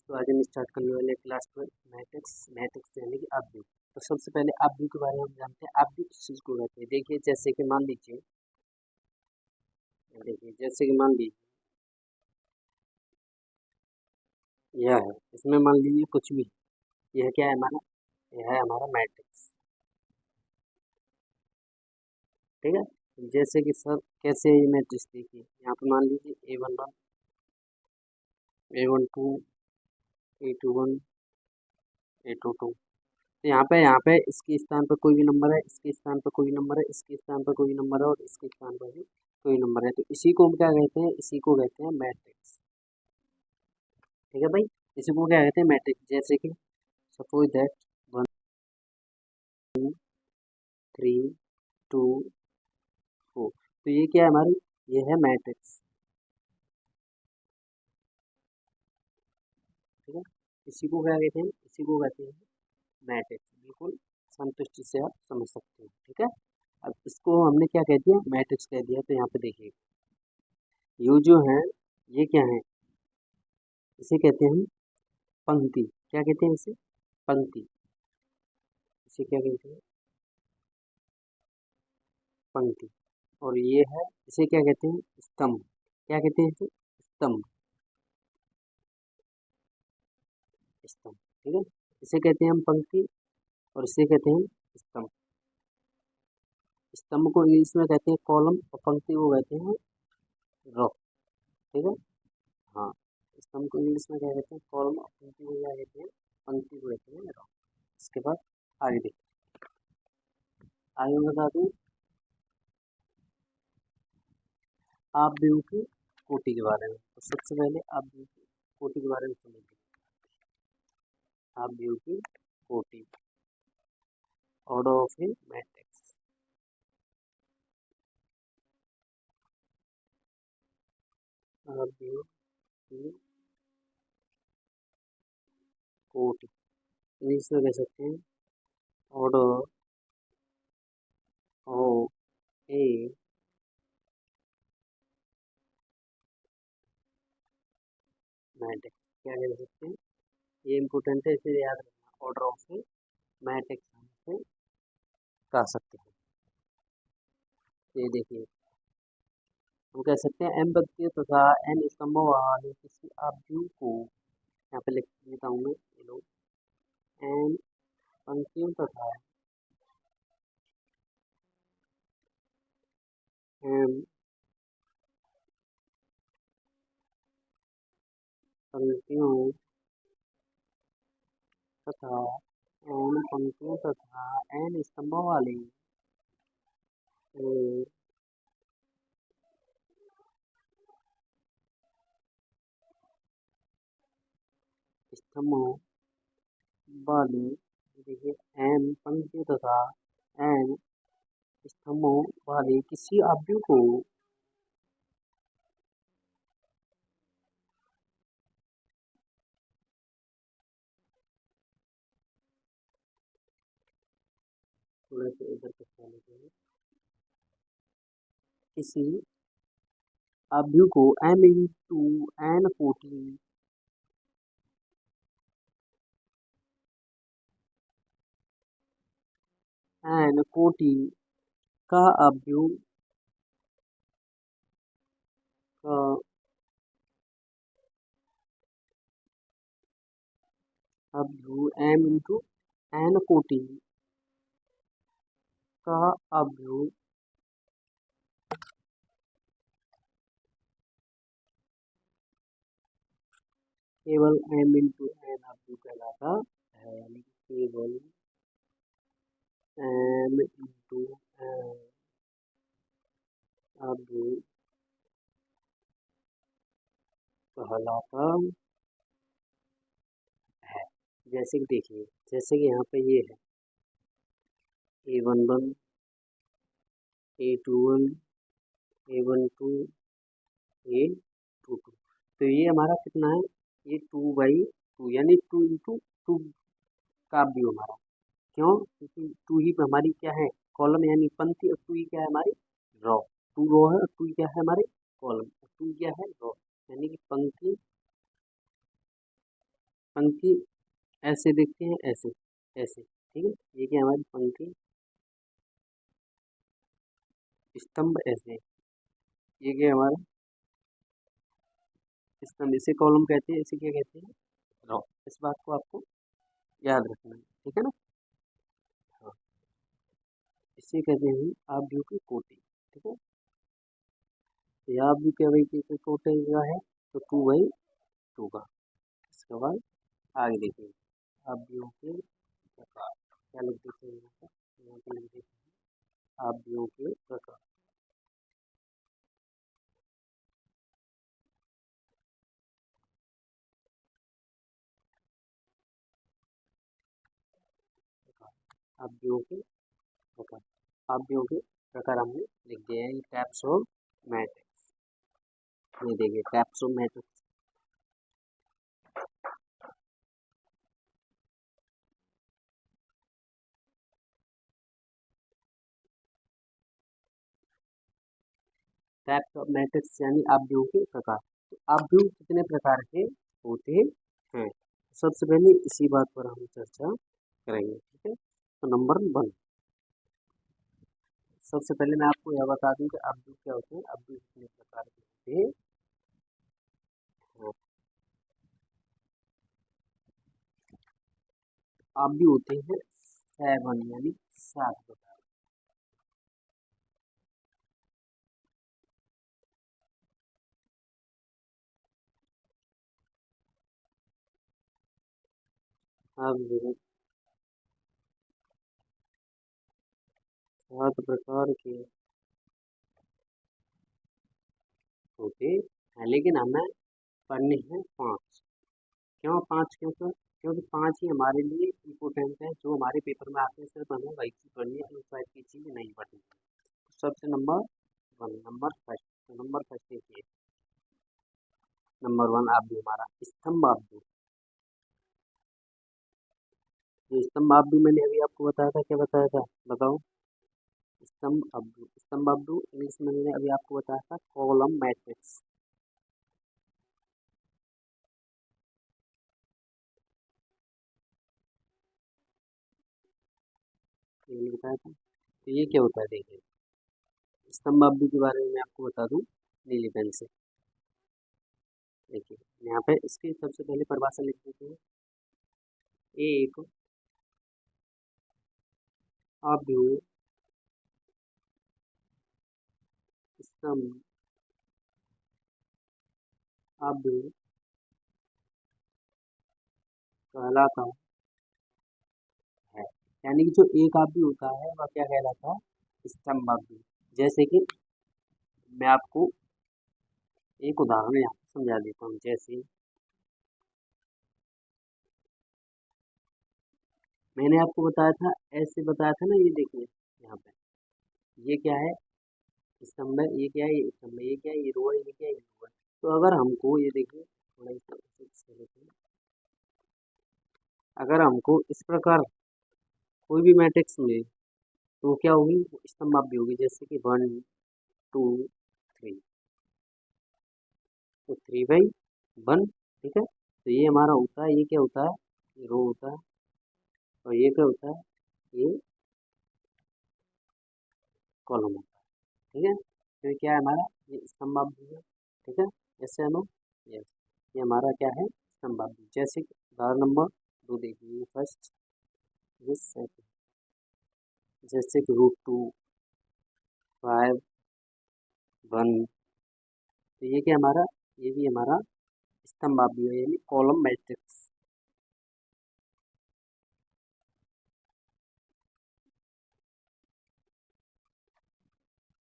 दोस्तों आज हम स्टार्ट करने वाले क्लास 12 मैट्रिक्स यानी कि आप व्यू। तो सबसे पहले आप व्यू के बारे में हम जानते हैं। आप व्यू किस चीज़ को कहते हैं। देखिए जैसे कि मान लीजिए यह है, इसमें मान लीजिए कुछ भी, यह क्या है हमारा, यह है हमारा मैट्रिक्स। ठीक है, जैसे कि सर कैसे ये मैट्रिक्स, देखिए यहाँ पे मान लीजिए A11 A12 A21 A22। तो यहाँ पे इसके स्थान पर कोई भी नंबर है, इसके स्थान पर कोई नंबर है, इसके स्थान पर कोई नंबर है और इसके स्थान पर भी कोई नंबर है। तो इसी को हम क्या कहते हैं, इसी को कहते हैं मैट्रिक्स। ठीक है भाई, इसी को क्या कहते हैं मैट्रिक्स। जैसे कि सपोज दैट 1 3 2 4। तो ये क्या है हमारी, ये है मैट्रिक्स। ठीक है, इसी को क्या कहते हैं, इसी को कहते हैं मैट्रिक्स। बिल्कुल संतुष्टि से आप समझ सकते हो। ठीक है, अब इसको हमने क्या कह दिया, मैट्रिक्स कह दिया। तो यहाँ पे देखिए यू जो है, ये क्या है, इसे कहते हैं पंक्ति। क्या कहते हैं इसे, पंक्ति। इसे क्या कहते हैं, पंक्ति। और ये है, इसे क्या कहते हैं, स्तंभ। क्या कहते हैं इसे, स्तंभ, स्तंभ। ठीक है, इसे कहते हैं हम पंक्ति और इसे कहते हैं स्तंभ। स्तंभ को इंग्लिश में कहते हैं कॉलम और पंक्ति को कहते हैं रो। ठीक है, हाँ, स्तंभ को इंग्लिश में क्या कहते हैं कॉलम और पंक्ति को क्या कहते हैं, पंक्ति को कहते हैं रो। इसके बाद आगे देखिए, आगे बता दूं आप व्यू की कोटि के बारे में। तो सबसे पहले आप व्यू की कोटि के बारे में समझिए। आप व्यू की कोटि, ऑर्डर ऑफ ए मैट्रिक्स। आप व्यू की कोटि, इंग्लिश में कह सकते हैं ऑर्डर ऑफ ए मैट्रिक्स। क्या कह सकते हैं, ये इम्पोर्टेंट है, इसे याद रखना। ऑर्डर ऑफ ए मैट्रिक्स हम इसे कह सकते हैं। ये देखिए हम कह सकते हैं एम पंक्तियों तथा एन स्तंभों वाले किसी आप व्यू को, यहाँ पे लिख देता हूँ मैं, ये लो, एन पंक्तियों तथा एम पंक्तियों तथा एन पंक्तियों तथा एन स्तंभों वाले एक स्तंभों वाली, देखिए एन पंक्तियों तथा एन स्तंभों वाले किसी आव्यूह को थोड़ा सा इधर करवा लीजिए, किसी आव्यूह को एम इंटू एन कोटि एन कोटि का आव्यूह का आव्यूह एम इंटू एन कोटि का आव्यूह केवल एम इंटू एन आव्यूह कहलाता है। यानी कि केवल एम इंटू एन आव्यूह कहलाता है। जैसे कि देखिए, जैसे कि यहाँ पे ये है A11 A21 A12 A22। तो ये हमारा कितना है, ये 2/2 यानी 2 × 2 का व्यू हमारा। क्यों, क्योंकि 2 ही पे हमारी क्या है, कॉलम यानी पंक्ति, और 2 ही क्या है हमारी रो। 2 रो है और 2 क्या है हमारे कॉलम, और 2 क्या है रो, यानी कि पंक्ति पंक्ति ऐसे देखते हैं, ऐसे ऐसे, ठीक है। ये क्या हमारी पंक्ति, स्तंभ ऐसे, ये क्या हमारा स्तंभ, इसे कॉलम कहते हैं, इसे क्या कहते हैं, रो। इस बात को आपको याद रखना है, ठीक है ना। हाँ, इसे कहते हैं आप व्यू की कोटि, ठीक है। तो यहाँ व्यू क्या भाई की कोटि का है, तो 2/2 का। इसके बाद आगे देखिए, आप व्यू के प्रकार क्या लिख देते हैं, यहाँ पे लिख देते हैं आप व्यू के प्रकार। आप व्यू के प्रकार, आप व्यू के प्रकार हमने लिख दिए हैं, टाइप्स ऑफ मैट्रिक्स। ये देखिए types of matrix, types of matrix यानी अपव्यू के प्रकार। तो अपव्यू कितने प्रकार के होते हैं, सबसे पहले इसी बात पर हम चर्चा करेंगे, ठीक है। तो नंबर 1, सबसे पहले मैं आपको यह बता दूं कि अपव्यू क्या होते हैं। अपव्यू कितने प्रकार के होते हैं, अपव्यू होते हैं 7 यानी 7 प्रकार। अपव्यू 7 प्रकार के होते हैं, लेकिन हमें पढ़ने हैं 5। क्यों 5, क्योंकि क्योंकि 5 ही हमारे लिए इम्पोर्टेंट है, जो हमारे पेपर में आते हैं सिर्फ हमें वही चीज पढ़नी है, उस टाइप की चीज नहीं पढ़नी है। तो सबसे नंबर 1, नंबर फर्स्ट, तो नंबर फर्स्ट देखिए, नंबर 1 आप भी हमारा स्तंभ आप भी। ये स्तंभ आप भी मैंने अभी आपको बताया था, क्या बताया था बताओ, स्तंभ अब्दू, स्तंभ अब्दू इंग्लिश में मैंने अभी आपको बताया था कॉलम मैट्रिक्स, ये बताया था। तो ये क्या होता है देखिए, स्तंभ अब्दू के बारे में मैं आपको बता दूं नीली पेन से। देखिए यहाँ पे इसकी सबसे पहले परिभाषा लिख देते हैं, एक अब्दू स्तंभ अब्दू कहलाता है, यानी कि जो एक अब्दू होता है वह क्या कहलाता है, स्तंभ अब्दू। जैसे कि मैं आपको एक उदाहरण यहाँ पे समझा देता हूँ, जैसे मैंने आपको बताया था, ऐसे बताया था ना, ये देखिए यहाँ पे ये क्या है, स्तंभ है, ये क्या है, ये स्तंभ है, ये क्या है, ये रो है, ये क्या है, ये रो है। तो अगर हमको ये देखिए थोड़ा इसे लेते हैं। अगर हमको इस प्रकार कोई भी मैट्रिक्स मिले तो वो क्या होगी, वो स्तंभ भी होगी, जैसे कि 1 2 3, तो 3/1, ठीक है। तो ये हमारा होता है, ये क्या होता है, ये रो होता है, और ये क्या होता है, ये कॉलम होता है, ठीक है। तो ये क्या है हमारा, ये स्तंभ भी है, ठीक है। ऐसे हम, यस, ये हमारा क्या है, स्तंभ भी। जैसे कि उदाहरण नंबर 2 देखिए, फर्स्ट, ये सेकंड, जैसे कि √2 5 1। तो ये क्या हमारा, ये भी हमारा स्तंभ भी है, यानी कॉलम मैट्रिक्स,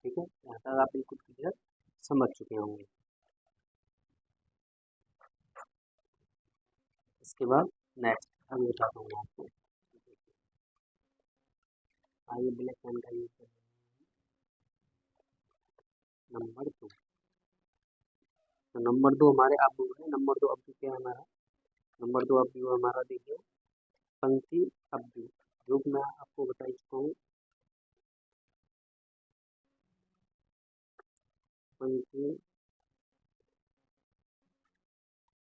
ठीक है। यहाँ तक आप बिल्कुल क्लियर समझ चुके होंगे। इसके बाद नेक्स्ट अभी बताता हूँ आपको, आइए ब्लैक पेन का यूज करें। नंबर 2, तो नंबर 2 हमारे अब है, नंबर 2 अब क्या है हमारा, नंबर 2 अब हमारा देखिए पंक्ति अब जो कि मैं आपको बता चुका हूँ, पंक्ति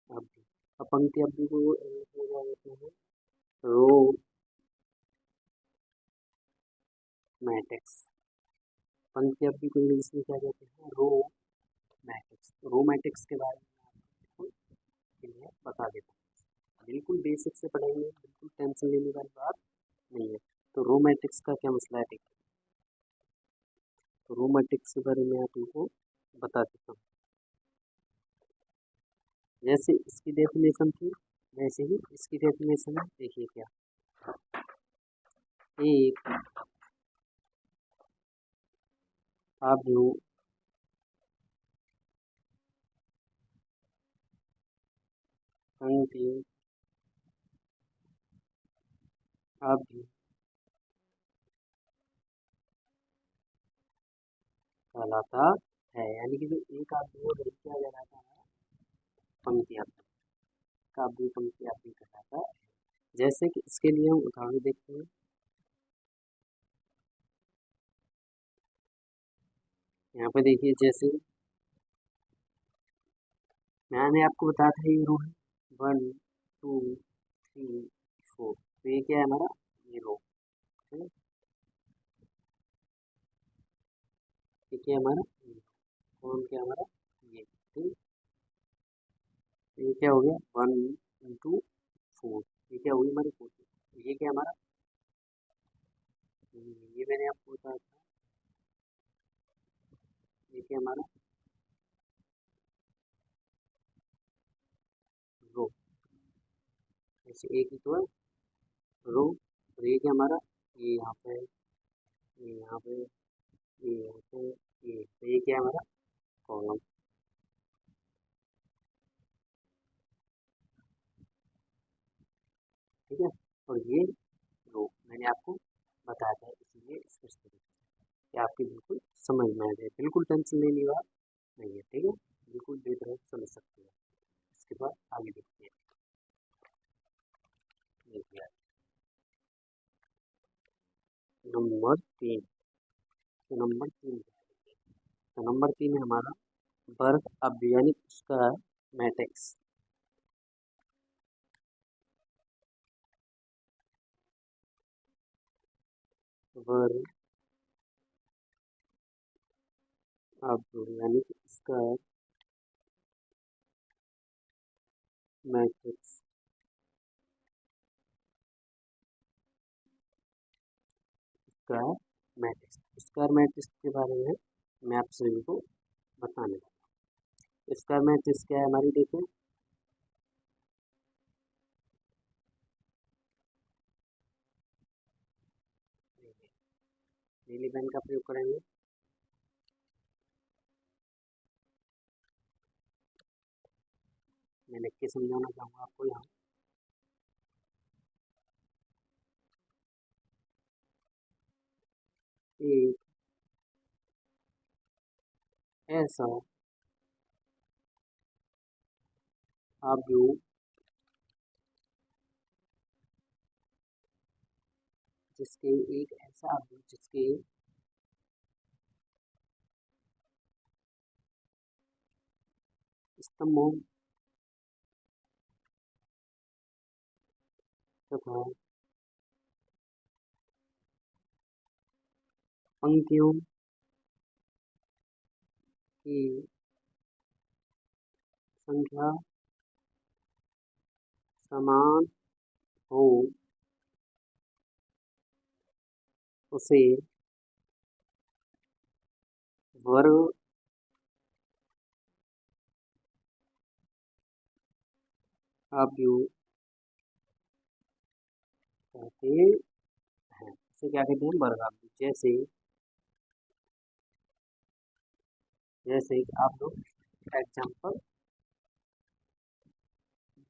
अब पंक्ति अब को पंक्ति अवधि को इंग्लिश में क्या कहते हैं? Row matrix. रो मैट्रिक्स के बारे में आपको क्लियर बता देता हूँ, बिल्कुल बेसिक से पढ़ेंगे, बिल्कुल टेंशन लेने वाली बात नहीं है। तो रो मैट्रिक्स का क्या मसला है देखिए, तो रो मैट्रिक्स के बारे में आप तुमको बता देता हूँ। जैसे इसकी डेफिनेशन थी वैसे ही इसकी डेफिनेशन है। देखिए क्या, एक अवयव पंक्ति अवधि कहलाता है, यानी कि जो एक अवयव है क्या कहलाता है? पंक्ति अवधि का अवयव पंक्ति अवधि कहलाता है। जैसे कि इसके लिए हम उदाहरण देखते हैं। यहाँ पे देखिए, जैसे मैंने आपको बताया था ये रो है 1 2 3 4, तो ये क्या है हमारा? ये रो, ठीक है, ये क्या है हमारा? कौन क्या हमारा? ये, ठीक। तो ये क्या हो गया? 1 इंटू 4, ये क्या होगी हमारी 40। ये क्या हमारा? ये मैंने आपको बताया था, ये क्या हमारा? रो, ऐसे एक ही तो है रो। और ये क्या हमारा? ये यहाँ पे, ये यहाँ पे, ये यहाँ पे, ये तो ये क्या है हमारा? कॉलम, ठीक है। और ये रो मैंने आपको बताया था, इसलिए इसको इस तरीके से कि आपकी बिल्कुल समझ में आ जाए, बिल्कुल टेंशन लेने वाला नहीं है, ठीक है, बिल्कुल बेहतर समझ सकते हैं। इसके बाद आगे देखते हैं। देखिए नंबर 3, तो नंबर 3 तो नंबर 3 है हमारा वर्ग अवयव, यानी उसका मैट्रिक्स। वर्ग अवयव यानी कि इसका matrix square matrix. Square matrix के बारे में मैं आप सभी को बताने वाला हूँ। स्क्वायर मैट्रिक्स क्या है हमारी? देखिए, नीली पेन का प्रयोग करेंगे। मैं लिख के समझाना चाहूँगा आपको यहाँ। एक ऐसा अवयव जिसके, एक ऐसा अवयव जिसके स्तंभों तथा पंक्तियों की संख्या समान हो उसे वर्ग अवयव कहते हैं। इसे क्या कहते हैं? वर्ग अवयव। जैसे जैसे कि आप लोग एग्जाम्पल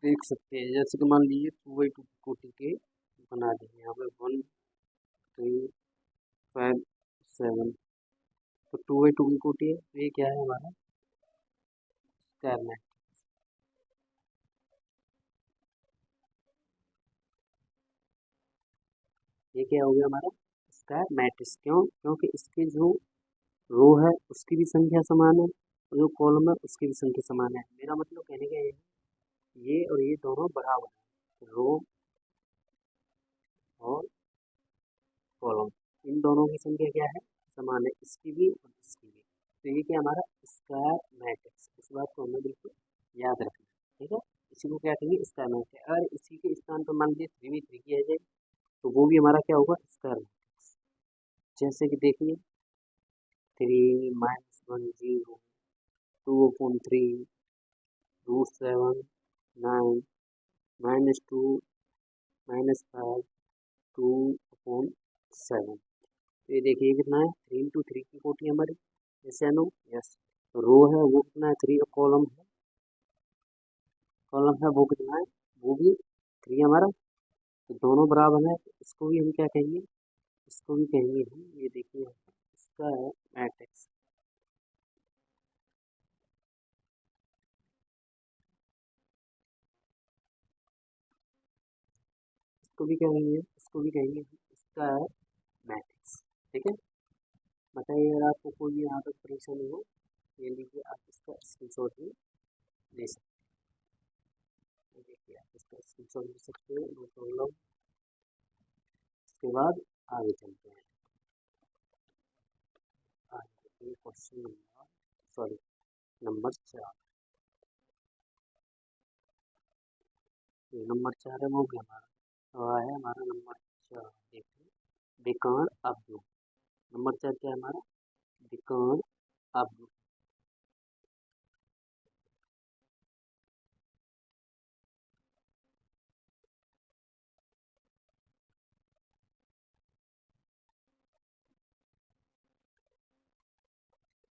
देख सकते हैं। जैसे कि मान लीजिए 2/2 कोटि के बना देंगे यहाँ पे 1 3 5 7, तो 2/2 की कोटि है, तो ये क्या है हमारा? Square matrix. ये क्या हो गया हमारा? Square matrix. क्यों? क्योंकि इसके जो रो है उसकी भी संख्या समान है, और जो कॉलम है उसकी भी संख्या समान है। मेरा मतलब कहने का ये और ये दोनों बराबर है, रो और कॉलम, इन दोनों की संख्या क्या है? समान है इसकी भी और इसकी भी। तो ये क्या हमारा स्क्वायर मैट्रिक्स, इस बात को हमें बिल्कुल याद रखना है, ठीक है। इसी को क्या कहेंगे, स्क्वायर मैट्रिक्स। अगर इसी के स्थान पर मान लीजिए 3 किया जाए तो वो भी हमारा क्या होगा, स्क्वायर मैट्रिक्स। जैसे कि देखिए 3 - 1 0 2/3 √7 9 -2 -5 2/7। तो ये देखिए कितना है, 3 × 3 की कोटी हमारी, जैसे नो यस। रो है वो कितना है 3, कॉलम है वो कितना है, वो भी 3 हमारा। तो दोनों बराबर है, तो इसको भी हम क्या कहेंगे, इसको भी कहेंगे हम, ये देखिए इसका है मैट्रिक्स। इसको भी कहेंगे, इसको भी कहेंगे इसका है मैट्रिक्स, ठीक है। बताइए अगर आपको कोई भी यहाँ तक परेशानी हो, ये लीजिए आप इसका स्क्रीनशॉट भी ले सकते हैं। देखिए आप इसका स्क्रीनशॉट ले सकते हैं, नो प्रॉब्लम। इसके बाद आगे चलते हैं, आगे क्वेश्चन नंबर, सॉरी नंबर 4। ये नंबर 4 है वो भी हमारा तो है, हमारा नंबर 4 देखिए, विकर्ण अवयव। नंबर 4 क्या है हमारा, विकर्ण अवयव।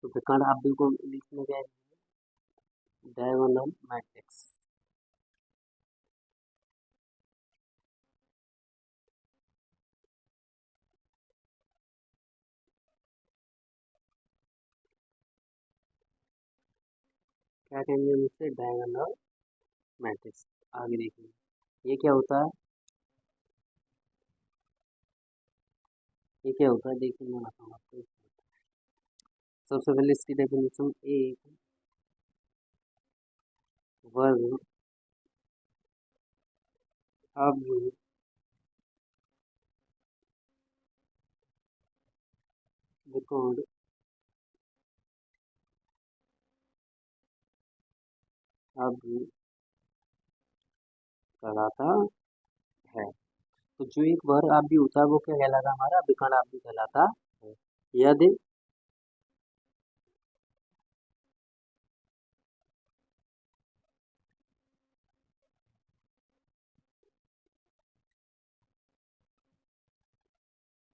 तो विकर्ण अवयव को लिखने क्या है, डायगोनल मैट्रिक्स। क्या कहेंगे हम इससे, डायगोनल मैट्रिक्स। आगे देखिए ये क्या होता है, ये क्या होता है, देखिए मैं बताऊँ आपको। सबसे पहले इसकी डेफिनेशन, एक वर्ग अवयव विकर्ण अवयव कहलाता है। तो जो एक वर्ग अवयव होता है वो क्या कहलाता है, हमारा विकर्ण अवयव कहलाता है। यदि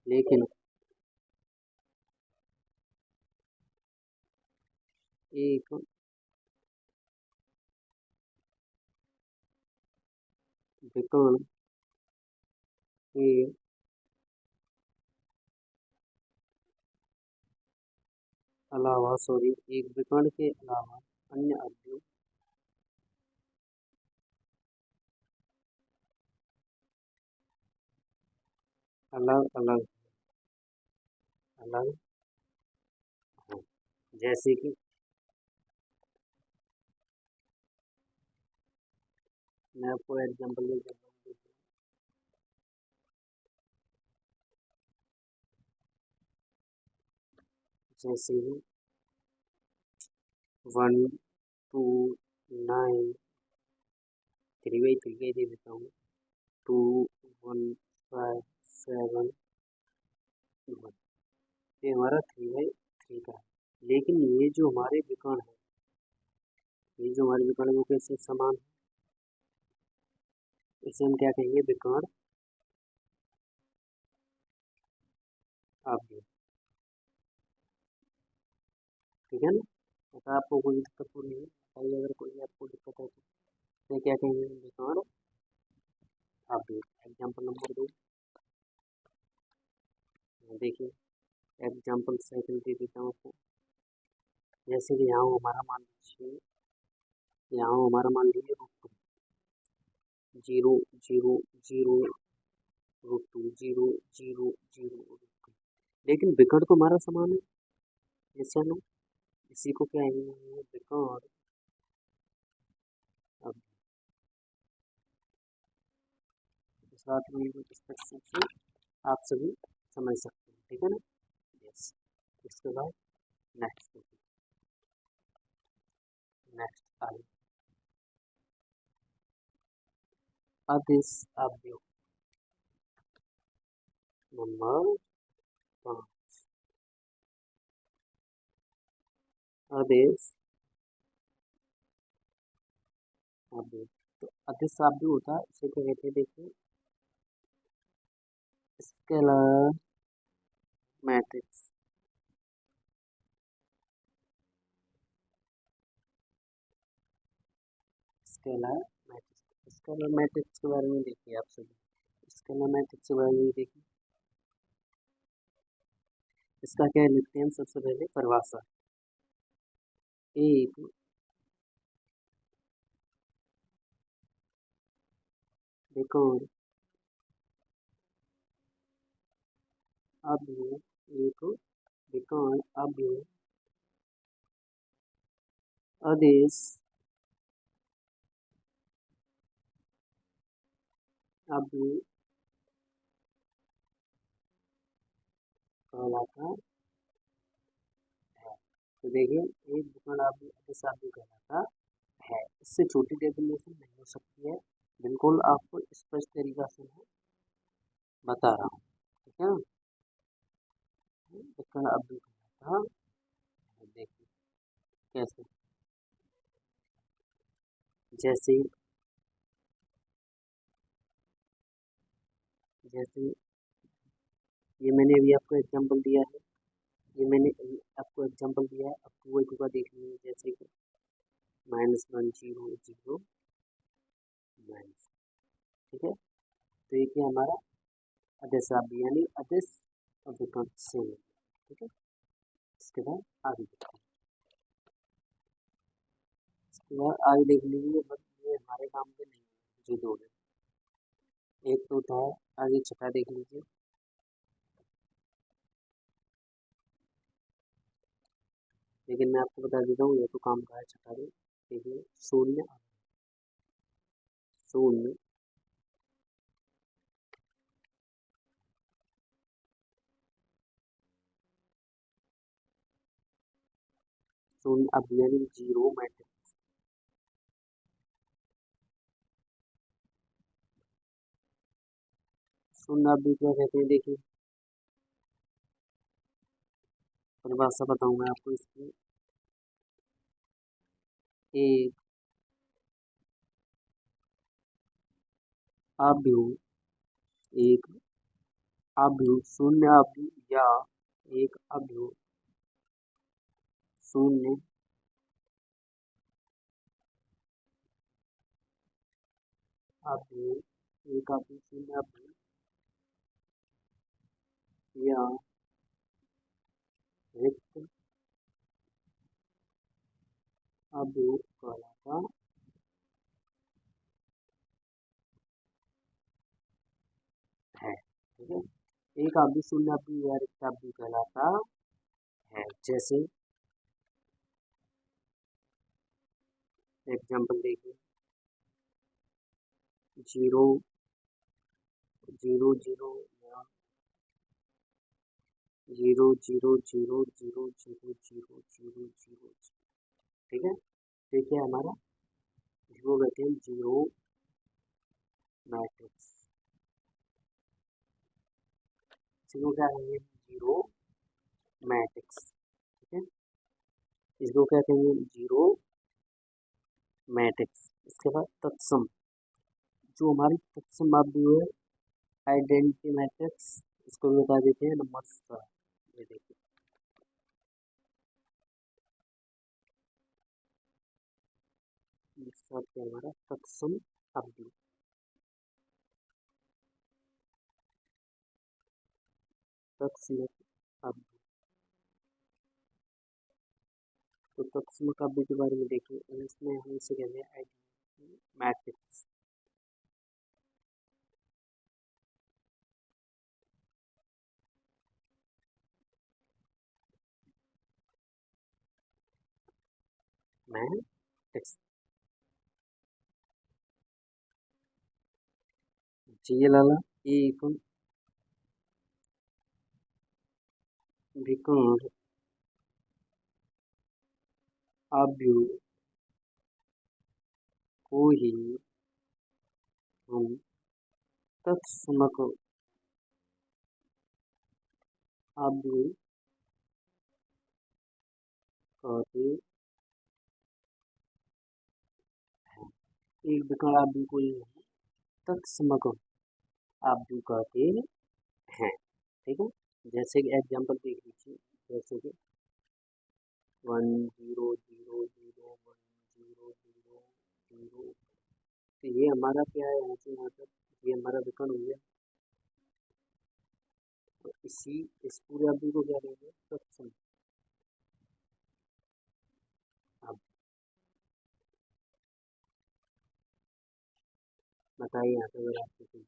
लेकिन एक विकर्ण के अलावा, सॉरी, एक विकर्ण के अलावा अन्य अवयव अलग अलग अलग हैं। जैसे कि मैं आपको एग्जांपल दे देता हूँ, जैसे 1 2 9 3/3 दे देता हूँ, 2 1 5 7 1। ये हमारा 3/3 का है। लेकिन ये जो हमारे विकर्ण है, ये जो हमारे विकर्ण है वो कैसे समान है, इसे हम क्या कहेंगे, विकर्ण अवयव, ठीक है ना। अगर आपको कोई दिक्कत हो रही है बताइए, अगर कोई आपको दिक्कत है तो क्या कहेंगे, विकर्ण अवयव। एग्जाम्पल नंबर 2 देखिए, एग्जाम्पल सेकंड दे देता हूँ आपको। जैसे कि यहाँ हमारा मान लीजिए, यहाँ हमारा मान लीजिए √2 0 0 0 √2 0 0 0 √2। लेकिन विकर्ण तो हमारा समान है, जैसे ना, इसी को क्या है, विकर्ण अब इस बात में इस तरीके से आप सभी समझ सकते हैं, ठीक है ना। यस। इसके बाद नेक्स्ट आई अदिस अव्यू नंबर 5 अदिस अव्यू। तो अदिस अव्यू होता है, इसे क्या कहते हैं देखिए, scalar matrix. Scalar matrix, scalar matrix के बारे में देखिए आप सभी, स्केलर मैट्रिक्स के बारे में देखिए, इसका क्या लिखते हैं सबसे पहले परिभाषा। एक रिकॉर्ड अव्यू, एक रिकॉर्ड अव्यू आदेश अव्यू कहलाता है। तो देखिए, एक रिकॉर्ड अव्यू आदेश अव्यू कहलाता है, इससे छोटी डेफिनेशन नहीं हो सकती है। बिल्कुल आपको स्पष्ट तरीका से मैं बता रहा हूँ, ठीक है। रिकॉर्ड अव्यू कहलाता है, देखिए कैसे, जैसे जैसे ये मैंने अभी आपको एग्जांपल दिया है, ये मैंने अभी आपको एग्जांपल दिया है, अब टू टू का देख लीजिए, जैसे कि -1 0 0 माइनस, ठीक है। तो ये क्या हमारा अदिश अव्यू यानी अदिश अभिकर्ण से, ठीक है। इसके बाद आगे देखते हैं, इसके बाद आगे देख लीजिए, बस ये हमारे काम के नहीं है जो दो है, एक तो था, आगे छठा देख लीजिए, लेकिन मैं आपको बता देता हूँ ये तो काम का है छठा भी। देखिए शून्य शून्य शून्य अव्यू यानी जीरो मैट्रिक्स, शून्य अव्यू क्या कहते हैं देखिए, परिभाषा बताऊँ मैं आपको इसकी। एक अव्यू, एक अव्यू शून्य अव्यू या एक अव्यू शून्य अव्यू, एक अव्यू शून्य अव्यू या रिक्त अव्यू कहलाता है, ठीक है। एक अव्यू शून्य अव्यू या रिक्त अव्यू कहलाता है, जैसे एग्जाम्पल देखिए, जीरो जीरो जीरो या zero zero zero zero zero zero zero zero, ठीक है। देखिए हमारा जीरो कहते हैं जीरो मैट्रिक्स, जीरो क्या कहेंगे जीरो मैट्रिक्स, ठीक है। इसको क्या कहेंगे जीरो मैट्रिक्स। इसके बाद तत्सम, जो हमारी तत्सम अव्यू है आइडेंटिटी मैट्रिक्स, इसको भी बता देते हैं नंबर 7। ये देखिए हमारा तत्सम अव्यू, तत्सम अव्यू, तो तत्सम अव्यू के बारे में देखिए, इसमें हम इसे कहते हैं आइडेंटिटी मैट्रिक्स। मैट्रिक्स जी लाला, एक विकर्ण आव्यूह को ही हम तत्समक आव्यूह कहते हैं। एक विकर्ण आव्यूह को ही हम तत्समक आव्यूह कहते हैं। ठीक है, जैसे कि एग्जाम्पल देख लीजिए, जैसे कि 1 0 0 0 1 0 0 0, तो ये हमारा क्या है, यहाँ से यहाँ तक ये हमारा विकर्ण हो गया। तो इस पूरे आव्यूह को क्या कहेंगे, तत्सम। अब बताइए यहाँ पे अगर आपको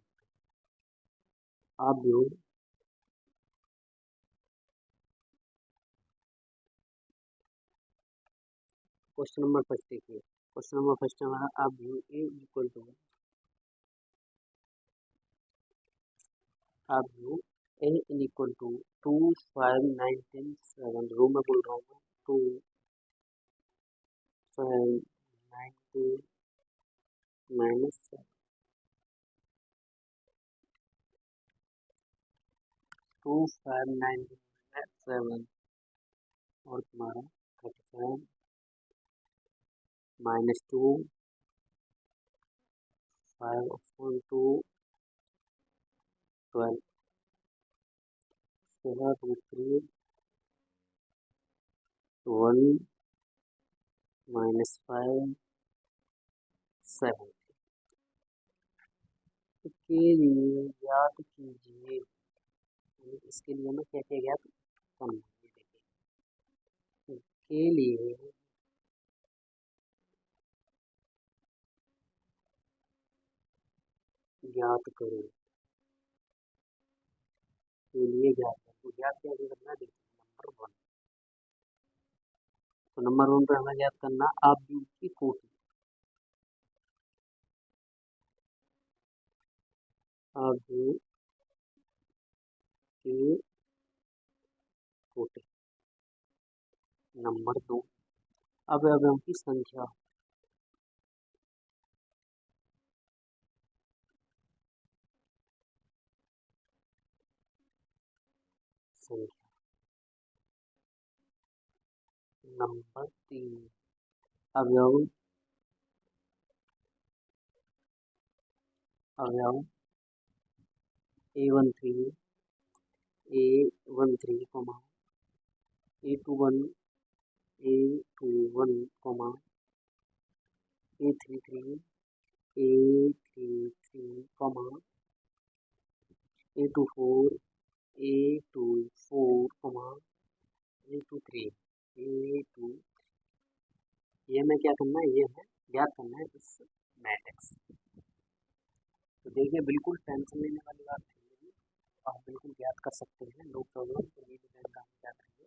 आव्यूह क्वेश्चन नंबर फर्स्ट देखिए, क्वेश्चन नंबर फर्स्ट हमारा आव्यूह ए इक्वल टू आव्यूह ए इक्वल टू 2 5 9 10 7, रो में बोल रहा हूँ मैं, 2 5 9 10 -7, 2 5 9 7 और तुम्हारा 35 -2 5 upon 2 12 2 3 1 -5 7 के लिए ज्ञात कीजिए। इसके लिए हमें क्या क्या ज्ञात करना है, देखिए के लिए ज्ञात करो, के लिए ज्ञात करो, ज्ञात क्या करना है, देखिए नंबर 1। तो नंबर 1 पे हमें ज्ञात करना आव्यूह की कोटि, आव्यूह की कोटि। नंबर 2 अवयवों की संख्या, संख्या। नंबर 3 अवयव अवयव A13 A13 A21 A21 A33 A33 A24 A24 A23 A2, ये हमें क्या करना है, ये हमें ज्ञात करना है इस मैट्रिक्स। तो देखिए बिल्कुल टेंशन लेने वाली बात नहीं है, आप बिल्कुल ज्ञात कर सकते हैं, नो प्रॉब्लम। तो ये डिजाइन का हम क्या करेंगे,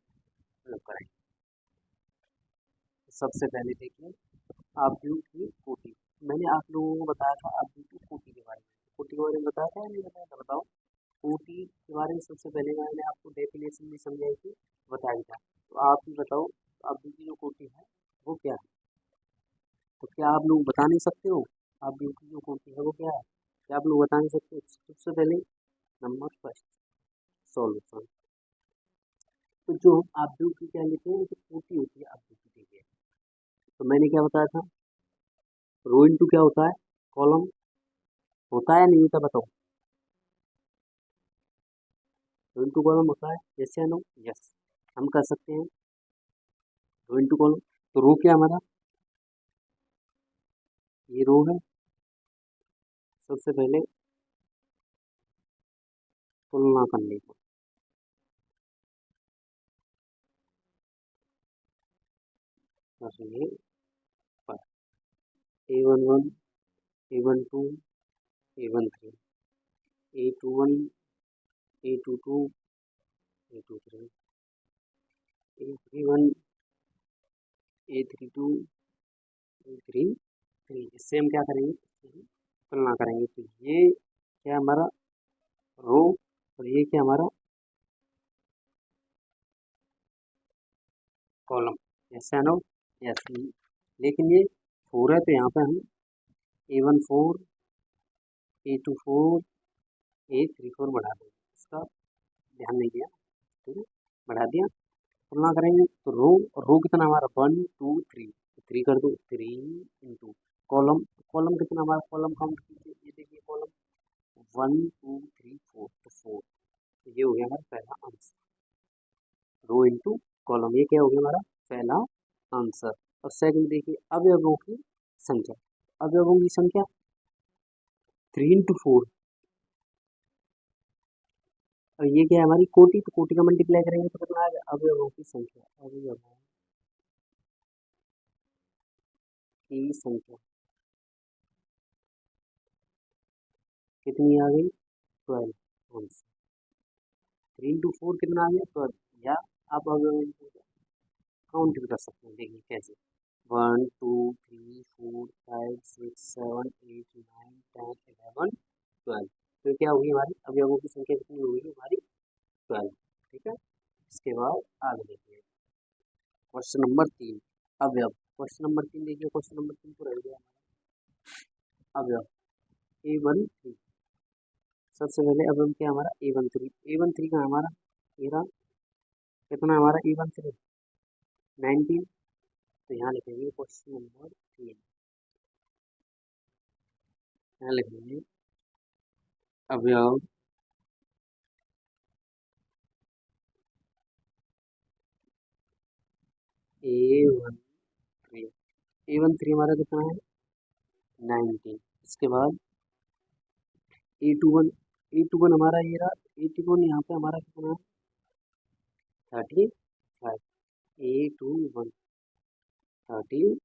प्रयोग करेंगे। तो सबसे पहले देखिए आव्यूह की कोटि, मैंने आप लोगों को बताया था आव्यूह की कोटि के बारे में, कोटि के बारे में बताया था या नहीं बताया था, बताओ। कोटि के बारे में सबसे पहले मैंने आपको डेफिनेशन भी समझाई थी, बताई था। तो आप ही बताओ आव्यूह की जो कोटि है वो क्या है। तो क्या आप लोग बता नहीं सकते हो आव्यूह की जो कोटि है वो क्या है, क्या आप लोग बता नहीं सकते। सबसे पहले नंबर फर्स्ट सॉल्यूशन। तो जो आव्यूह की क्या लेते हैं, जो कोटि होती है आव्यूह की, देखिए तो मैंने क्या बताया था, रो इंटू क्या होता है, कॉलम होता है नहीं होता, बताओ। रो इंटू कॉलम होता है, यस या नो, यस हम कर सकते हैं रो इंटू कॉलम। तो रो क्या हमारा, ये रो है। सबसे पहले तुलना करने को, ये A11 A12 A13 A21 A22 A23 A31 A32 A33, इससे हम क्या करेंगे, तुलना करेंगे। तो ये क्या हमारा रो और ये क्या हमारा कॉलम, यस या नो। यस, लेकिन ये 4 है तो यहाँ पे हम A1 4, A2 4, A3 4 बढ़ा देंगे, इसका ध्यान नहीं दिया, ठीक है, बढ़ा दिया। तुलना करेंगे तो रो कितना हमारा 1 2 3, 3 कर दो, 3 इंटू कॉलम, कॉलम कितना हमारा, कॉलम काउंट कीजिए, ये देखिए कॉलम 1 2 3 4, तो 4, ये हो गया हमारा पहला आंसर, रो इंटू कॉलम, ये क्या हो गया हमारा पहला आंसर। और सेकंड देखिए अवयवों की संख्या, अवयवों की संख्या 3 इंटू 4, और ये क्या है हमारी कोटि, तो कोटि का मल्टीप्लाई करेंगे तो कितना आएगा, अवयवों की संख्या, अवयवों की संख्या कितनी आ गई, 12 आंसर। 3 इंटू 4 कितना आ गया, 12, या आप अवयवों की संख्या काउंट भी कर सकते हैं, देखिए कैसे, 1 2 3 4 5 6 7 8 9 10 11 12, तो क्या होगी हमारी अवयवों की संख्या कितनी होगी हमारी 12, ठीक है। इसके बाद आगे देखिए क्वेश्चन नंबर 3, अवयव, क्वेश्चन नंबर 3 देखिए, क्वेश्चन नंबर 3 तो रह गया अवयव A1 3, सबसे पहले अवयव क्या हमारा A1 3, A1 3 का हमारा मेरा कितना हमारा A1 3 19, तो यहाँ लिखेंगे क्वेश्चन नंबर 3, यहाँ लिखेंगे अवयव A13, A13 हमारा कितना है 19, इसके बाद A21, A21 हमारा ये रहा, A21 यहाँ पे हमारा कितना है 35, A21 35,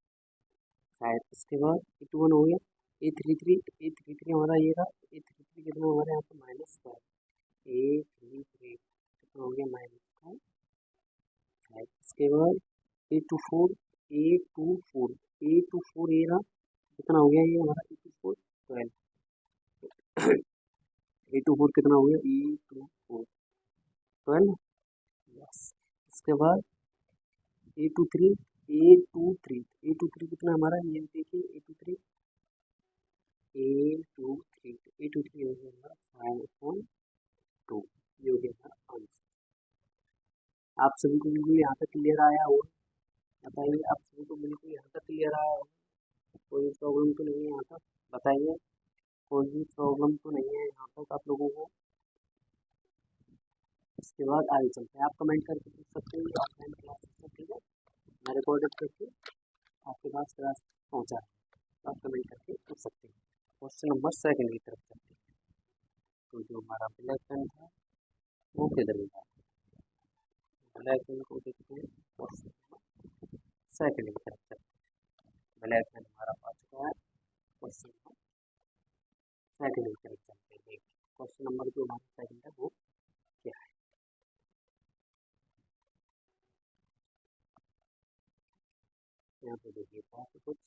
इसके बाद A21 हो गया, A33 हमारा ये रहा, A33 कितना हमारे यहाँ पे -5, A33 कितना हो गया -5, इसके बाद A24, A24 ये रहा, कितना हो गया ये हमारा A24 12, A24 कितना हो गया A24 12, यस। इसके बाद A23, A23 कितना हमारा, ये देखिए A23 हो गया हमारा 5/2, ये हो गया हमारा आंसर। आप सभी को बिल्कुल यहाँ तक क्लियर आया होगा, बताइए आप सभी को बिल्कुल यहाँ तक क्लियर आया होगा, कोई प्रॉब्लम तो नहीं है यहाँ तक, बताइए कोई भी प्रॉब्लम तो नहीं है यहाँ तक आप लोगों को। इसके बाद आगे चलते हैं, आप कमेंट करके पूछ सकते हैं, ऑफलाइन क्लास है, ठीक है, मैं रिकॉर्डेड करके आपके पास क्लास पहुँचा है, तो आप कमेंट करके पूछ सकते हैं। क्वेश्चन नंबर सेकंड की तरफ चलते हैं, तो जो हमारा ब्लैक पेन था वो किधर गया, ब्लैक पेन को देखते हैं, क्वेश्चन नंबर सेकंड की तरफ चलते हैं, ब्लैक पेन हमारा आ चुका है, क्वेश्चन नंबर सेकंड की तरफ चलते हैं, क्वेश्चन नंबर जो हमारा सेकंड है वो क्या है, यहाँ पे देखिए बहुत कुछ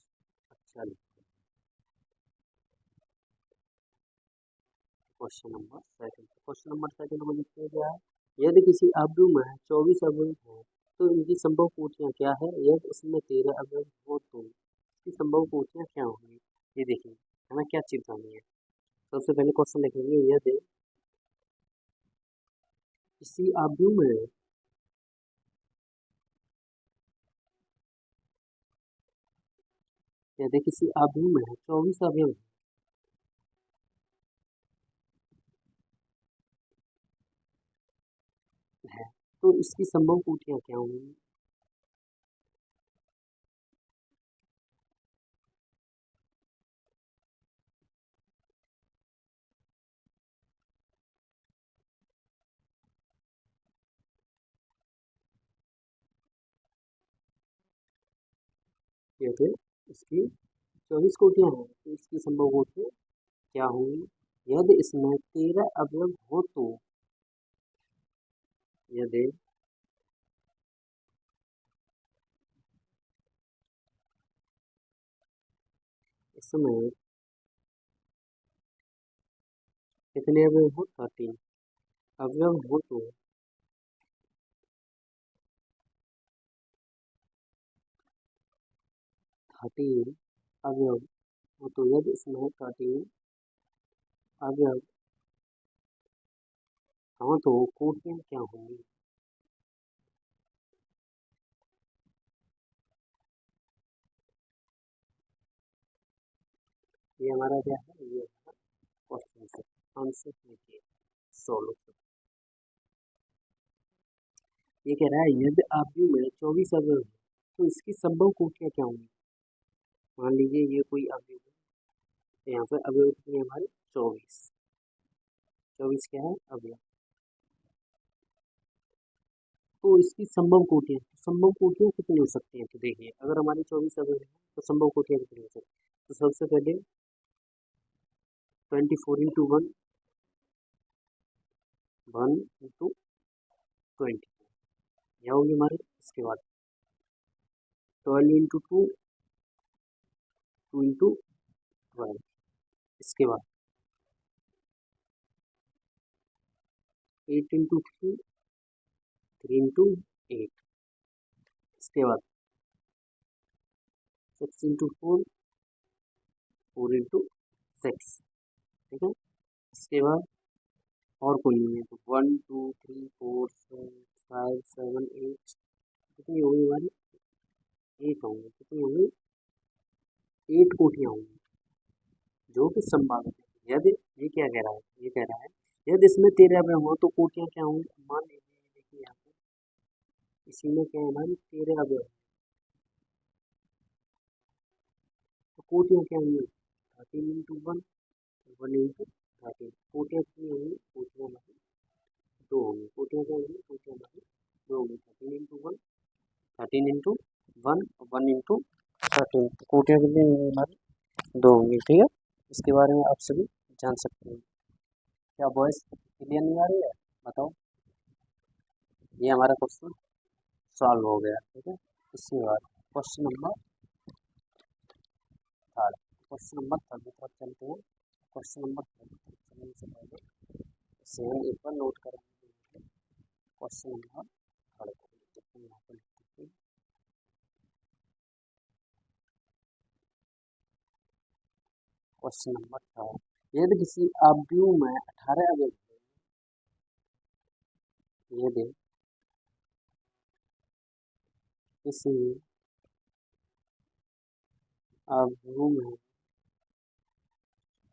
अच्छा लिखते हैं। क्वेश्चन नंबर सेकंड में लिखते हैं क्या है, यदि किसी अवयव में 24 अवयव हैं तो इनकी संभव कोटियाँ क्या है, यदि इसमें 13 अवयव हो तो इसकी संभव कोटियाँ क्या होंगी, ये देखिए हमें क्या चीज बतानी है। सबसे पहले क्वेश्चन लिखेंगे, यदि किसी अवयव में यदि किसी अवयव में 24 अवयव है तो इसकी संभव कोटियाँ क्या होंगी, यदि इसकी 24 कोटियाँ हैं तो इसकी संभव कोटियाँ क्या होंगी, यदि इसमें 13 अवयव हो तो, यदि इसमें कितने अवयव हो, 13 अवयव हो तो 13 अवयव हो तो यदि इसमें 13 अवयव हाँ तो कोटियाँ क्या होंगी? ये हमारा क्या है, ये क्वेश्चन से आंसर लिखिए सॉल्यूशन। ये कह रहा है यदि अवयव में 24 अवयव है तो इसकी संभव कोटियाँ क्या होंगी? मान लीजिए ये कोई अवयव है, तो यहाँ पर अवयव कितने हैं हमारे? 24। 24 क्या है? अवयव। तो इसकी संभव कोटियाँ, संभव कोटियाँ कितनी हो सकती हैं? तो देखिए अगर हमारे 24 अवयव हैं तो संभव कोटियाँ कितनी हो सकती हैं? तो सबसे पहले 24 इंटू 1, 1 इंटू 20 यह होगी हमारी। इसके बाद 12 इंटू 2, 2 इंटू 12। इसके बाद 8 इंटू 3, 3 इंटू 8। इसके बाद 6 इंटू 4, 4 इंटू 6। ठीक है। इसके बाद और कोई नहीं है तो 1 2 3 4 5 7 8 कितनी होगी हमारी? 8 होंगी। कितनी होंगी? 8 कोटियाँ होंगी जो कि संभावित है। यदि ये क्या कह रहा है? ये कह रहा है यदि इसमें 13 अवयव हो तो कोटियाँ क्या होंगी? मान लीजिए देखिए यहाँ पे इसी में क्या है हमारी 13 अवयव, तो कोटियाँ क्या होंगी? 13 इंटू 1, 1 इंटू 13। कोटियाँ कितनी होंगी? कोटियाँ हमारी 2 होंगी। कोटियाँ क्या होंगी? कोटियाँ हमारी 2 होंगी। 13 इंटू 1, 13 इंटू 1, 1 इंटू 13। कोटियाँ कितनी होंगी हमारी? 2 होंगी। ठीक है। इसके बारे में आप सभी जान सकते हैं। क्या वॉइस क्लियर नहीं आ रही है? बताओ। ये हमारा क्वेश्चन सॉल्व हो गया। ठीक है। इसके बाद question number third, question number third की तरफ चलते हैं। क्वेश्चन नंबर थर्ड की तरफ चलने से पहले इसे हम एक बार नोट करेंगे। क्वेश्चन नंबर थर्ड को यहाँ पर लिखते हैं। क्वेश्चन नंबर थर्ड, यदि किसी अवयव में 18 अवयव हैं, यदि किसी अवयव में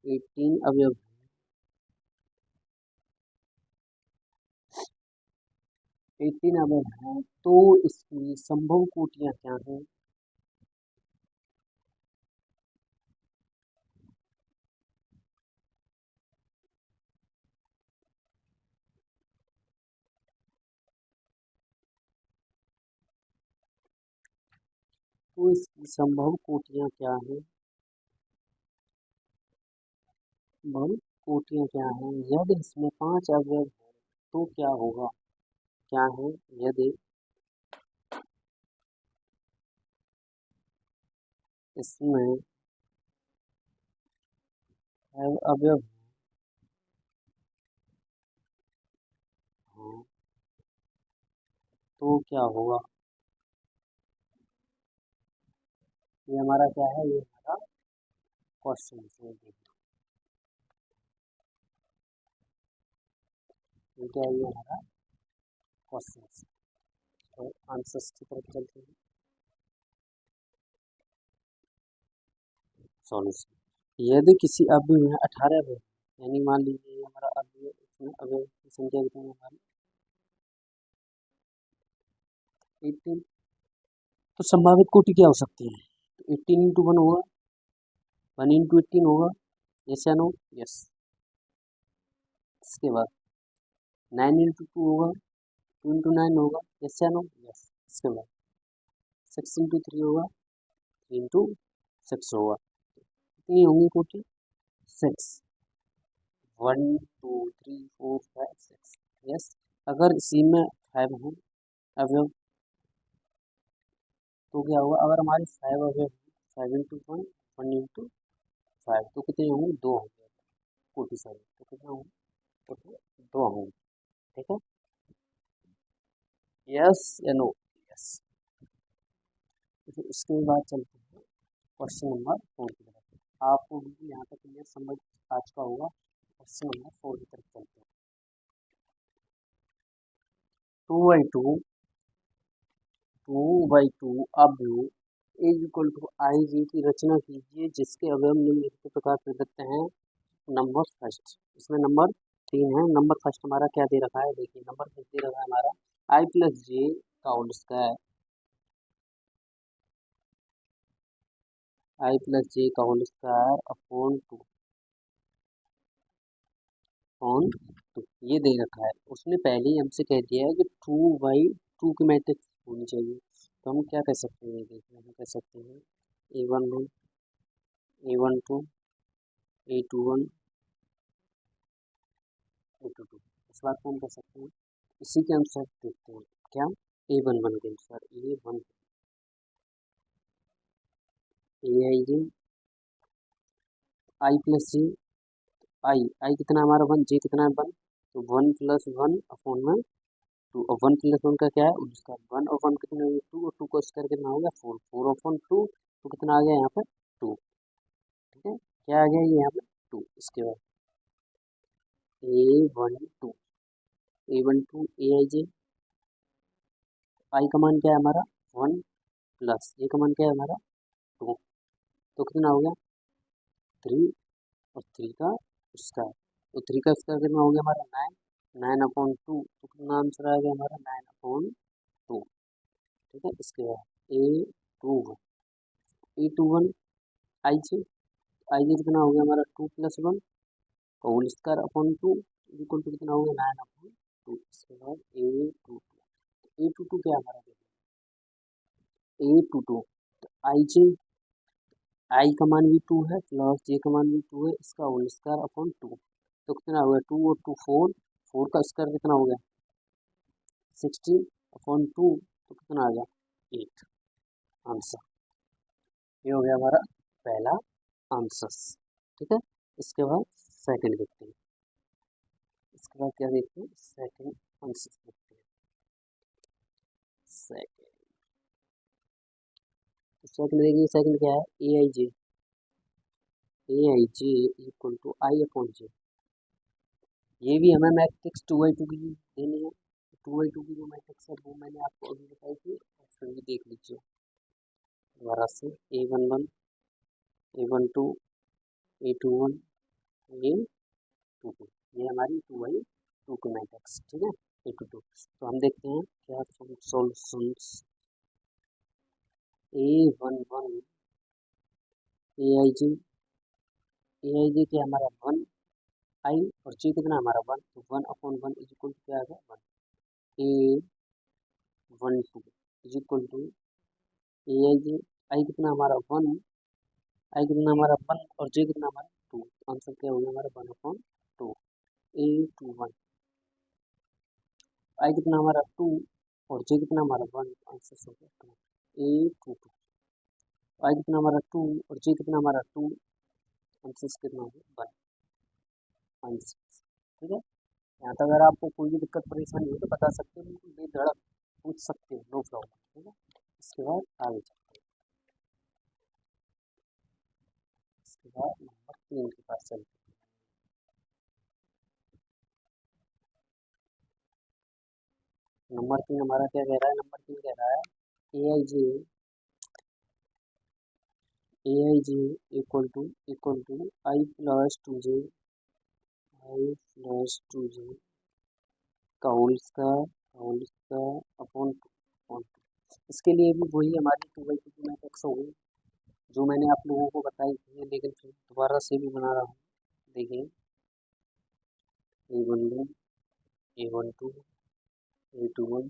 18 अवयव 18 अवयव हैं तो इसकी संभव कोटियाँ क्या हैं? तो इसकी संभव कोटियाँ क्या हैं? संभव कोटियाँ क्या हैं? यदि इसमें 5 अवयव हैं तो क्या होगा? क्या है? यदि इसमें अवयव हैं तो क्या होगा? ये हमारा क्या है? ये हमारा क्वेश्चन है। ये क्या है? ये हमारा क्वेश्चन। तो आंसर्स की तरफ चलते हैं। सॉल्यूशन, यदि किसी अवयव में 18 अवयव, यानी मान लीजिए ये हमारा अवयव, इसमें अवयव की संख्या कितनी है हमारी? 18। तो संभावित कोटि क्या हो सकती है? तो 18 इंटू 1 होगा, 1 इंटू 18 होगा। यस या नो? यस। इसके बाद 9 इंटू 2 होगा, 2 इंटू 9 होगा। यस या नो? यस। इसके बाद 6 इंटू 3 होगा, 3 इंटू 6 होगा। कितनी होंगी कोटि? 6। 1 2 3 4 5 6। यस। अगर इसी में 5 हो अवयव तो क्या होगा? अगर हमारे 5 अवयव 5 इंटू 1, 1 इंटू 5 तो कितने होंगे? 2 होंगे। कोटि सॉरी, तो कितना होंगे? कोटि 2 होंगे। ठीक है। यस या नो? यस। इसके बाद चलते हैं क्वेश्चन नंबर 4 की तरफ। आपको बिल्कुल यहाँ तक क्लियर समझ आ चुका होगा। क्वेश्चन नंबर 4 की तरफ चलते हैं। 2/2 अवयव इज इक्वल टू आई जी की रचना कीजिए जिसके अवयव निम्नलिखित प्रकार प्रदत्त हैं। नंबर फर्स्ट, इसमें नंबर 3 है। नंबर फर्स्ट हमारा क्या दे रखा है, देखिए नंबर फर्स्ट दे रखा है हमारा आई प्लस जे का होल स्क्वायर, आई प्लस जे का होल स्क्वायर अपॉन 2 ये दे रखा है। उसने पहले ही हमसे कह दिया है कि 2/2 की मैट्रिक्स होनी चाहिए। तो हम क्या कह सकते हैं, देखिए हम कह सकते हैं A11 A12 A21 A22, इस बात को हम कह सकते हैं। इसी के अनुसार देखते हैं क्या A11 के अनुसार A1 AIJ आई प्लस जे आई कितना हमारा 1, जे कितना है 1, तो 1 + 1 अपॉन में 2। और 1 + 1 का क्या है उसका 1 और 1 कितना है 2, और 2 का स्क्वायर कितना हो गया 4, 4 अपॉन 2 तो कितना आ गया यहाँ पर 2। ठीक है, क्या आ गया ये यहाँ पर 2। इसके बाद A12 AIJ, आई का मान क्या है हमारा 1 प्लस जे का मान क्या है हमारा 2, तो कितना हो गया 3, और 3 का स्क्वायर, तो 3 का स्क्वायर कितना हो गया हमारा 9, 9/2, तो कितना आंसर आ गया हमारा 9/2। ठीक है, इसके बाद A21 आई जे कितना हो गया हमारा 2 + 1 का whole square upon 2 equal to कितना हो गया 9/2। इसके बाद A22 क्या हमारा A22, तो आई का मान भी 2 है प्लस जे का मान भी 2 है, इसका होल स्क्वायर अपॉन 2, तो कितना हो गया 2 और 2 4, 4 का स्क्वायर कितना हो गया 16/2, तो कितना आ गया 8 आंसर। ये हो गया हमारा पहला आंसर। ठीक है, इसके बाद सेकंड देखते हैं। इसके बाद क्या देखते हैं, सेकंड आंसर देखते हैं। सेकंड देखिए, सेकंड क्या है ए I J equal to I upon जे। ये भी हमें मैट्रिक्स 2/2 की देनी है। 2/2 की जो मैट्रिक्स है वो मैंने आपको अभी बताई थी, ऑप्शन भी देख लीजिए दोबारा से। A11 A12 A21 A22, ये हमारी 2/2 की मैट्रिक्स। ठीक है, A22। तो हम देखते हैं क्या सॉल्यूशंस। A11 ए आई जे क्या हमारा 1 आई, और जे कितना हमारा 1, तो 1/1 इज इक्वल टू क्या आ गया 1। A12 is equal to A आई कितना हमारा 1, आई कितना हमारा 1 और जे कितना हमारा 2, आंसर क्या हो गया हमारा 1/2। A21 आई कितना हमारा 2 और जे कितना हमारा 1, आंसर हो गया 2। A22 आई कितना हमारा 2 और जे कितना हमारा 2, आंसर कितना हो गया 1 आंसर। ठीक है, यहाँ तक अगर आपको कोई भी दिक्कत परेशानी हो तो बता सकते हो, बिल्कुल बेधड़क पूछ सकते हो, नो प्रॉब्लम। ठीक है, इसके बाद आगे चलते हैं। इसके बाद नंबर 3 के पास चलते हैं। नंबर 3 हमारा क्या कह रहा है, नंबर 3 कह रहा है ए I J equal to I plus 2जे का होल स्क्वायर अपॉन 2। इसके लिए भी वही हमारी 2/2 की मैट्रिक्स होगी जो मैंने आप लोगों को बताई थी, लेकिन फिर दोबारा से भी बना रहा हूँ। देखिए A11 A12 A21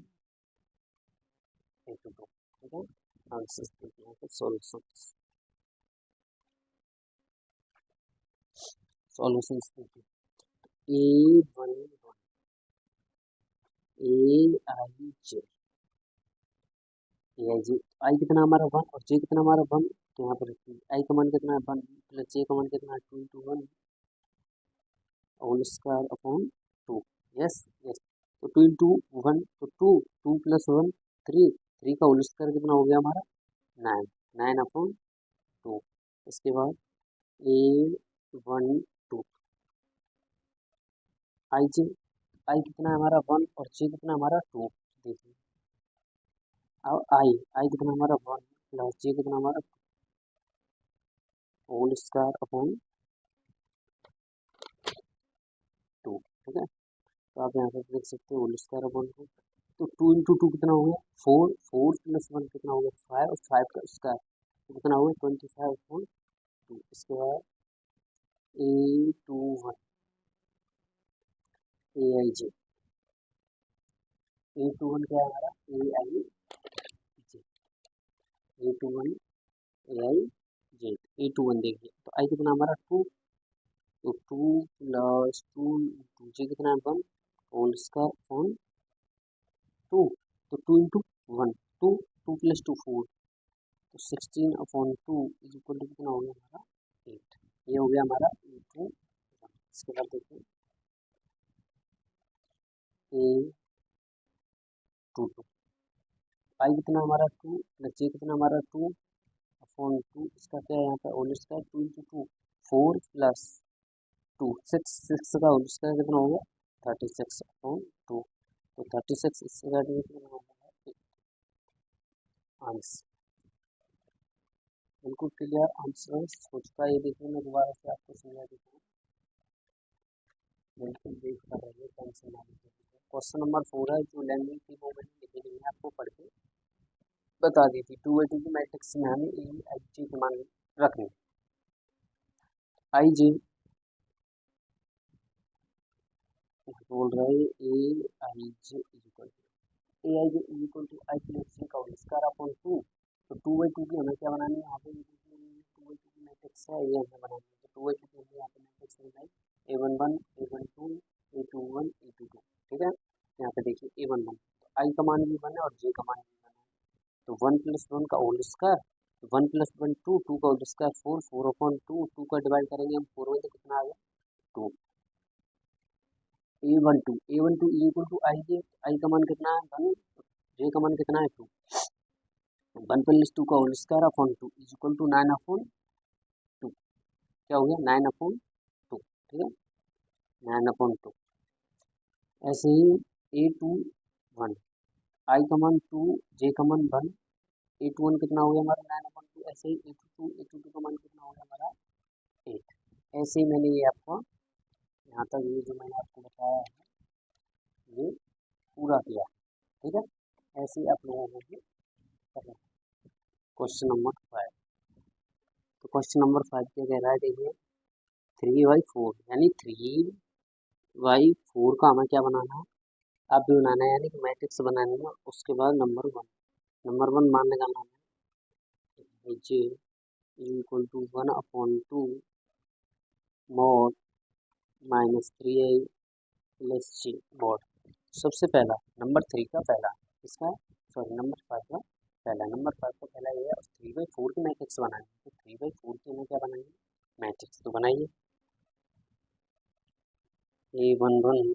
A22। ठीक है, आंसर देखिए यहाँ पे सॉल्यूशंस देखिए। A11 AIJ AIJ, आई कितना हमारा 1 और जे कितना हमारा 1, तो यहाँ पर आई का मान कितना है 1 प्लस जे का मान कितना है 2/1 whole square upon 2। Yes yes, तो 2/1 तो 2, 2 + 1 3, 3 का होल स्क्वायर कितना हो गया हमारा 9, 9/2। इसके बाद A12 आई जे, आई कितना है हमारा 1 और जे कितना हमारा 2। देखिए अब आई कितना हमारा 1 प्लस जे कितना हमारा होल स्क्वायर अपॉन 2। ठीक है, तो आप यहाँ पे देख सकते हो होल स्क्वायर अपॉन 2। तो 2 इंटू 2 कितना हो गया 4, 4 प्लस 1 कितना हो गया 5 और 5 का स्क्वायर तो कितना हो गया 25 अपॉन 2। इसके बाद A21 AIJ, A21 क्या है हमारा AIJ, A21 AIJ, A21 देखिए तो आई कितना हमारा 2, तो 2 प्लस 2 इंटू जे कितना है 1 होल स्क्वायर अपॉन 2। तो 2 इंटू 1 2, 2 प्लस 2 4, तो 16 अपॉन 2 इज इक्वल टू कितना हो गया हमारा 8। ये हो गया हमारा A21। इसके बाद देखिए A22 आई कितना हमारा 2 प्लस जे कितना हमारा 2 अपॉन 2। इसका क्या है यहाँ पे होल स्क्वायर 2 इंटू 2 4 प्लस 2 6, 6 का होल स्क्वायर कितना हो गया 36 अपॉन 2। तो 36 इससे काटेंगे तो कितना हो गया आंसर। बिल्कुल क्लियर आंसर हो चुका है। ये देखिए मैं दोबारा से आपको समझा देता हूँ, बिल्कुल देख कर रहिए, टेंशन ना लीजिए। क्वेश्चन नंबर 4 है, जो लैंग्वेज थी वो मैंने लिखी नहीं है, आपको पढ़ के बता दी थी। 2 की मैट्रिक्स में हमें ए आई जे के मान रखने। आई जे बोल रहे A I J equal to A I J equal to I plus J का होल स्क्वायर अपॉन 2। तो 2/2 की हमें क्या बनानी है यहाँ पे 2/2 की मैट्रिक्स है, ये हमें बनानी है। तो 2/2 की हमें यहाँ पे मैट्रिक्स बनाई A11 A12 A21 A22। ठीक है, यहाँ पे देखिए A11 तो आई का मान भी 1 है और जे का मान भी 1 है। तो 1 प्लस 1 का होल स्क्वायर, 1 प्लस 1 2, 2 का होल स्क्वायर 4, 4 अपॉन 2, 2 का डिवाइड करेंगे हम 4 में तो कितना आ गया 2। A12 इक्वल टू आई जे, आई का मान कितना है 1, जे का मान कितना है 2। 1 प्लस 2 का whole square upon 2 is equal to 9 upon 2। क्या हो गया 9 अपॉन 2। ठीक है, 9 अपॉन 2। ऐसे ही A21 आई का मान 2, जे का मान 1, A21 कितना हो गया हमारा 9 अपॉन 2। ऐसे ही A22 का मान कितना हो गया हमारा 8। ऐसे ही मैंने ये आपको यहाँ तक ये जो मैंने आपको बताया है ये पूरा किया। ठीक है, ऐसे ही आप लोगों को भी करना है। क्वेश्चन नंबर 5, तो क्वेश्चन नंबर 5 क्या कह रहा है देखिए 3/4 यानी 3/4 का हमें क्या बनाना है आप भी बनाना है, यानी कि मैट्रिक्स बनानी है। उसके बाद नंबर 1 मानने का नाम है J equal to 1/2 mod -3i plus J mod. सबसे पहला नंबर 3 का पहला, इसका सॉरी नंबर 5 का पहला, नंबर 5 का पहला ये है। 3/4 की मैट्रिक्स बनानी है, तो 3/4 की हमें क्या बनाएंगे मैट्रिक्स तो बनाइए। A11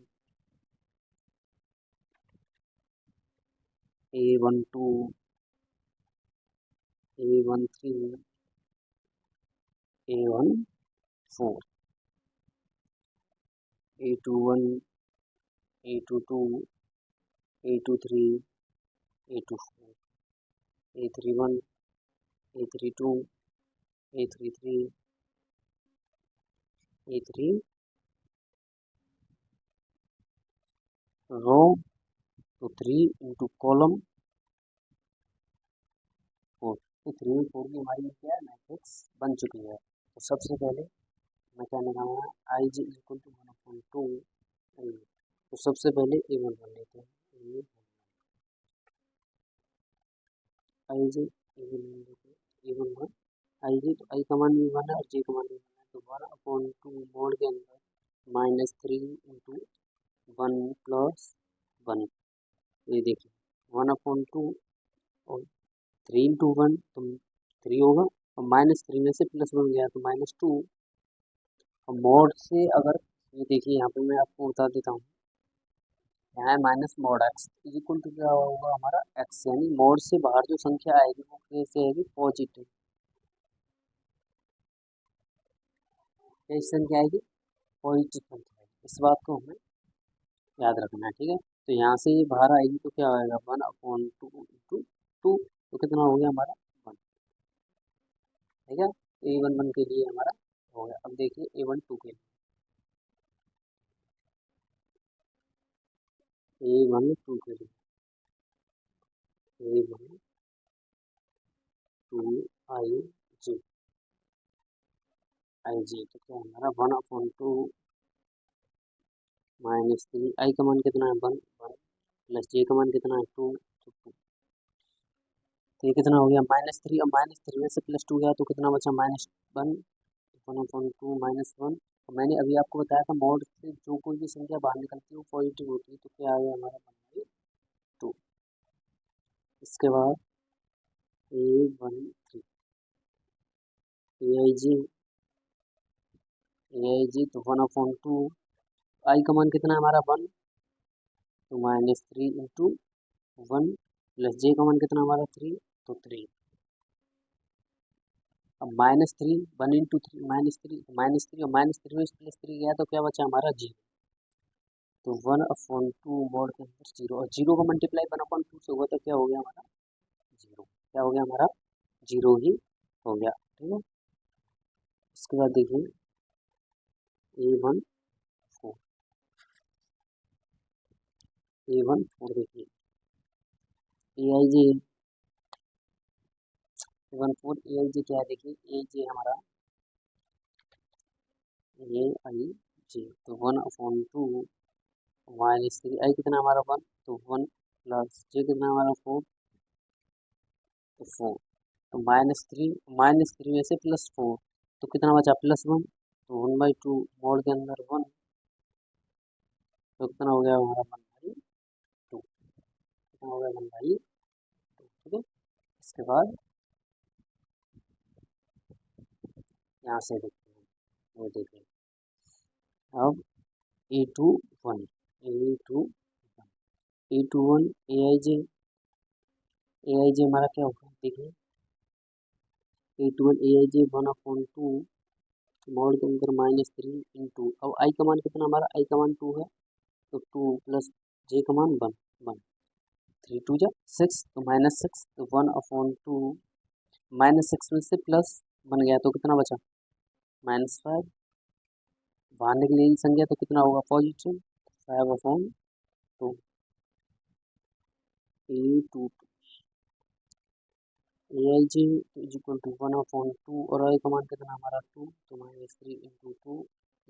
A12 A13 A14 A21 A22 A23 A24 A31 A32 A33 A3 रो, तो 3 इंटू कॉलम 4। तो 3 और 4 की हमारी क्या है मैट्रिक्स बन चुकी है। तो सबसे पहले मैं क्या निकालना है आई जे इक्वल टू 1/2। तो सबसे पहले A11 लेते हैं, आई जे A11 आई जे, तो आई का मान भी 1 है और जे का मान भी 1 है। तो 1/2 मोड के अंदर -3 इंटू 1 प्लस 1, ये देखिए 1/2 और 3 इंटू 1 तो 3 होगा और -3 में से +1 गया तो -2। और मोड से अगर ये देखिए यहाँ पे मैं आपको बता देता हूँ, यहाँ है minus mod x is equal to क्या होगा हमारा एक्स, यानी मोड से बाहर जो संख्या आएगी वो कैसे आएगी पॉजिटिव। कैसी संख्या आएगी, पॉजिटिव संख्या आएगी। इस बात को हमें याद रखना है, ठीक है। तो यहाँ से ये बाहर आएगी तो क्या आएगा, 1/2 तो कितना हो गया हमारा 1, ठीक है। A11 के लिए हमारा हो गया। अब देखिए A12 के लिए, A12 के लिए A12 I जी, तो क्या हमारा 1/2 -3, I का मान कितना है 1 प्लस J का मान कितना है 2, तो 2, तो ये कितना हो गया -3, अब -3 में से +2 गया तो कितना बचा -1, 1/2 -1। तो मैंने अभी आपको बताया था मॉड से जो कोई भी संख्या बाहर निकलती है वो पॉजिटिव होती है, तो क्या आ गया हमारा 1/2। इसके बाद A13 AIG तो 1/2, I का मान कितना है हमारा 1, तो -3 इंटू 1 प्लस J का मान कितना हमारा 3, तो 3। अब -3 1 इंटू 3 -3, -3 और -3 में +3 गया तो क्या बचा हमारा 0, तो 1/2 मोड के अंदर 0, और 0 का मल्टीप्लाई 1/2 से होगा तो क्या हो गया हमारा 0, क्या हो गया हमारा 0 ही हो गया, ठीक है। उसके बाद देखिए A14 देखिए AIG 14 AIG क्या है, देखिए AIG हमारा AIG तो 1/2 -3, I कितना हमारा 1, तो 1 प्लस J कितना हमारा 4, तो 4, तो -3 में से +4 तो कितना बचा +1, तो 1/2 मोड के अंदर 1, तो कितना हो गया हमारा 1/2, कितना हो गया 1/2, ठीक है। इसके बाद यहाँ से देखते हैं, वो देखिए अब A21 AIJ हमारा क्या होगा, देखिए A21 AIJ 1/2 मोड के अंदर -3 इंटू, अब I का मान कितना हमारा, I का मान 2 है, तो 2 प्लस J का मान 1, 3 2 जा 6, तो -6, तो 1/2 -6 में से प्लस बन गया तो कितना बचा -5, बाहर निकलेगी संख्या तो कितना होगा positive, 5/2 A22 AIJ is equal to 1/2, और I का मान कितना हमारा 2, तो -3 इंटू 2,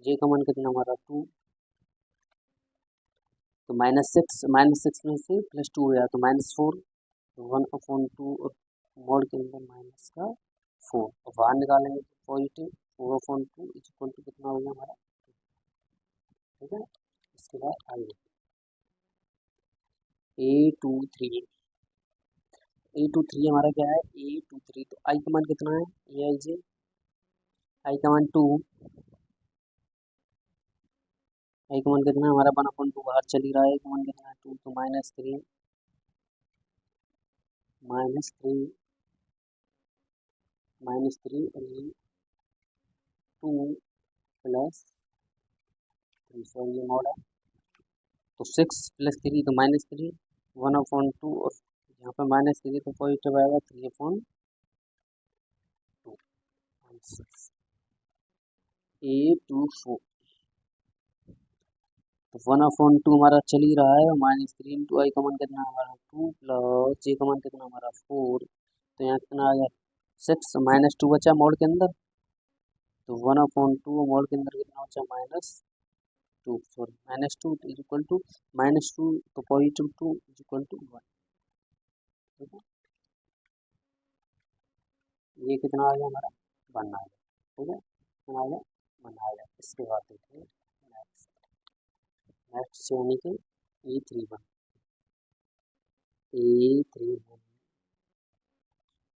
J का मान कितना हमारा 2, तो -6 में से +2 गया तो -4, तो 1/2 और मोड के अंदर माइनस का 4, और बाहर निकालेंगे तो पॉजिटिव 4/2 इज इक्वल टू कितना हो गया हमारा, ठीक है। इसके बाद आगे A23 हमारा क्या है A23, तो I का मान कितना है AIJ, I का मान 2, I का मान कितना है हमारा 1/2 बाहर चल ही रहा है, I का मान कितना है 2, तो -3 और ये 2 प्लस 3, सॉरी ये मॉड है, तो 6 प्लस 3 तो -3, 1/2 और यहाँ पे -3 तो पॉजिटिव आएगा 3/2 A24, तो 1/2 हमारा चल ही रहा है, और -3 इंटू I का मान कितना हमारा 2 प्लस J का मान कितना हमारा 4, तो यहाँ कितना आ गया 6, -2 बचा मोड के अंदर, तो 1/2 मोड के अंदर कितना बचा -2, सॉरी -2 इज इक्वल टू -2, तो पॉजिटिव 2 इज इक्वल टू 1, ठीक है। ये कितना आ गया हमारा 1 आ गया, ठीक है, कितना आ गया 1 आ गया। इसके बाद देखिए नेक्स्ट यानी कि E31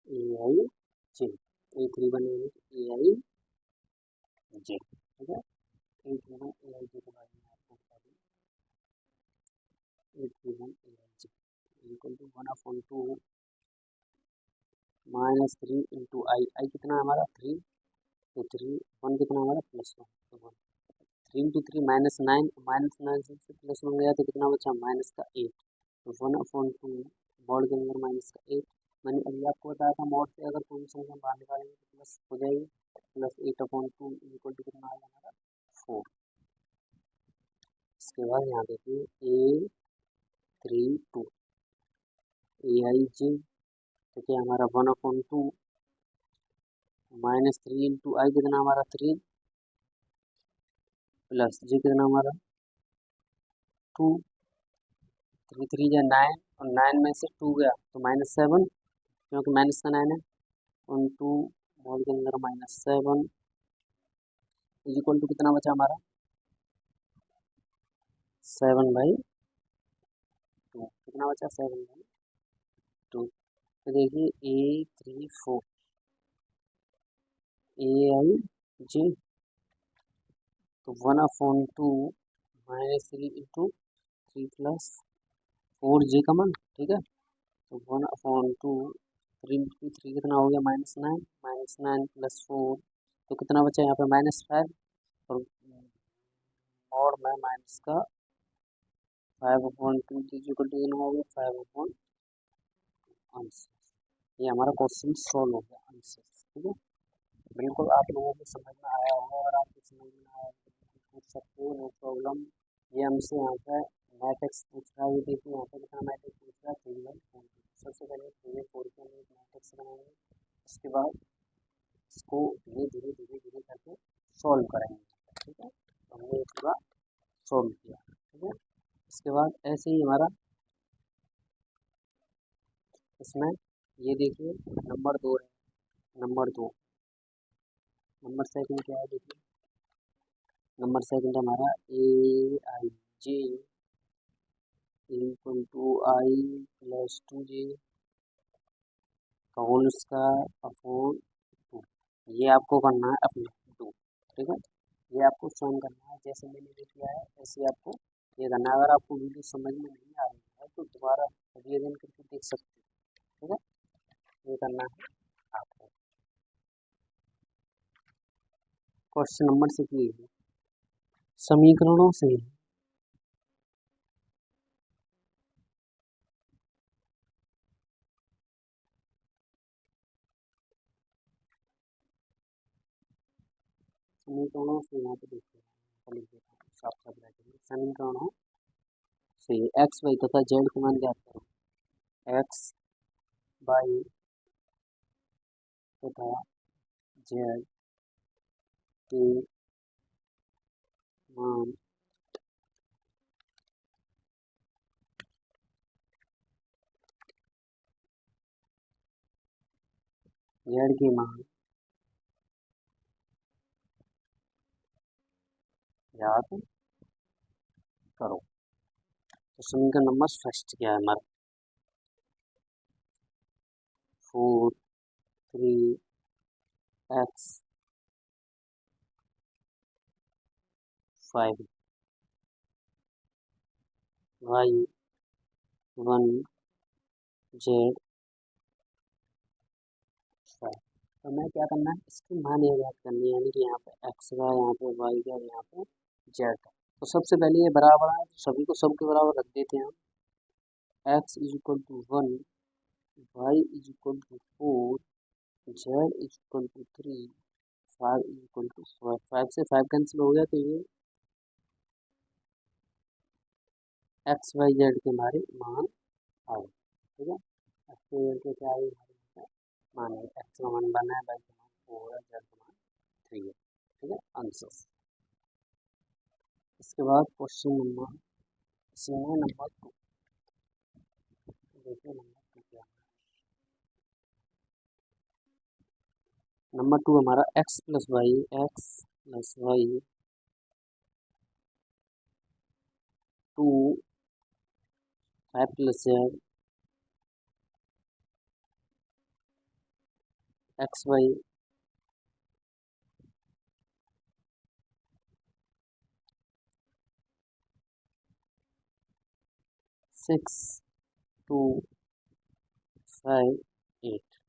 AIJ A31 यानी कि AIJ, ठीक है। A31 AIJ के बारे में आपको बता दूँ, A31 AIJ equal to 1/2 -3 into I कितना है हमारा 3, तो 3 1 कितना हमारा +1, तो 1 3 × 3 -9, -9 से +1 गया तो कितना बचा -8, तो 1/2 मॉड के अंदर -8। मैंने अभी आपको बताया था मॉड से अगर कोई संख्या बाहर निकालेंगे तो प्लस हो जाएगी, +8/2 इक्वल टू कितना आएगा हमारा 4। इसके बाद यहाँ देखिए A32 AIJ, तो क्या हमारा 1/2 -3 × I कितना हमारा 3 प्लस J कितना हमारा 2, 3 3 या 9 और 9 में से 2 गया तो -7, क्योंकि माइनस का 9 है, 2 मॉड के अंदर -7 इक्वल टू कितना बचा हमारा 7/2, कितना बचा 7/2। तो देखिए A34 AIJ, तो 1/2 -3 × 3 + 4J कमन, ठीक है, तो 1/2 3 × 3 कितना हो गया -9, -9 + 4, तो कितना बचा यहाँ पे -5, और और मैं माइनस का 5/2 कितना हो गया 5/2 आंसर। ये हमारा क्वेश्चन सॉल्व हो गया आंसर, ठीक है। बिल्कुल आप लोगों को समझ में आया होगा, और आपको समझ में आया तो पूछ सकते हो, नो प्रॉब्लम। ये हमसे यहाँ पे मैट्रिक्स पूछ रहा है, ये देखिए यहाँ पे कितना मैट्रिक्स पूछ रहा है 3/4। सबसे पहले 3/4 के अंदर मैट्रिक्स बनाएंगे, उसके बाद इसको धीरे धीरे धीरे धीरे करके सॉल्व करेंगे, ठीक है। तो हमने ये पूरा सॉल्व किया, ठीक है। इसके बाद ऐसे ही हमारा इसमें ये देखिए नंबर 2 है, नंबर 2 नंबर सेकंड क्या है देखिए, नंबर सेकंड हमारा AIJ equal to I + 2J का होल स्क्वायर अपॉन 2। ये आपको करना है अपने 2, ठीक है। ये आपको स्वयं करना है, जैसे मैंने ये किया है ऐसे आपको ये करना है। अगर आपको वीडियो समझ में नहीं आ रही है तो दोबारा रिवीजन करके देख सकते हैं, ठीक है। ये करना है आपको। क्वेश्चन नंबर 6 लीजिए, समीकरणों से समीकरणों से यहाँ पे देखिए लिख देता हूँ साफ साफ बैठे, समीकरणों से एक्स वाई तथा जेड के मान ज्ञात करो। एक्स वाई तथा जेड के मान जेड के मान ज्ञात करो। तो समीकरण नंबर फर्स्ट क्या है हमारा 4 3x 5 y 1 z 5। तो हमें क्या करना है, इसकी मान ज्ञात करनी है, यानी कि यहाँ पे x का, यहाँ पे y का, यहाँ पे z का। तो सबसे पहले ये बराबर है, तो सभी को सब के बराबर रख देते हैं हम। x = 1 y = 4 z = 3 5 = 4। 5 से 5 कैंसिल हो गया, तो ये एक्स वाई जेड के हमारे मान आ गए, ठीक है। एक्स वाई जेड के क्या आए हमारे मान है, एक्स का मान 1 है, वाई का मान 4 है, जेड का मान 3 है, ठीक है आंसर। इसके बाद क्वेश्चन नंबर इसी में नंबर 2 देखिए, नंबर 2 क्या है। नंबर 2 हमारा x + y 2 5 + z xy 6 2 5 8।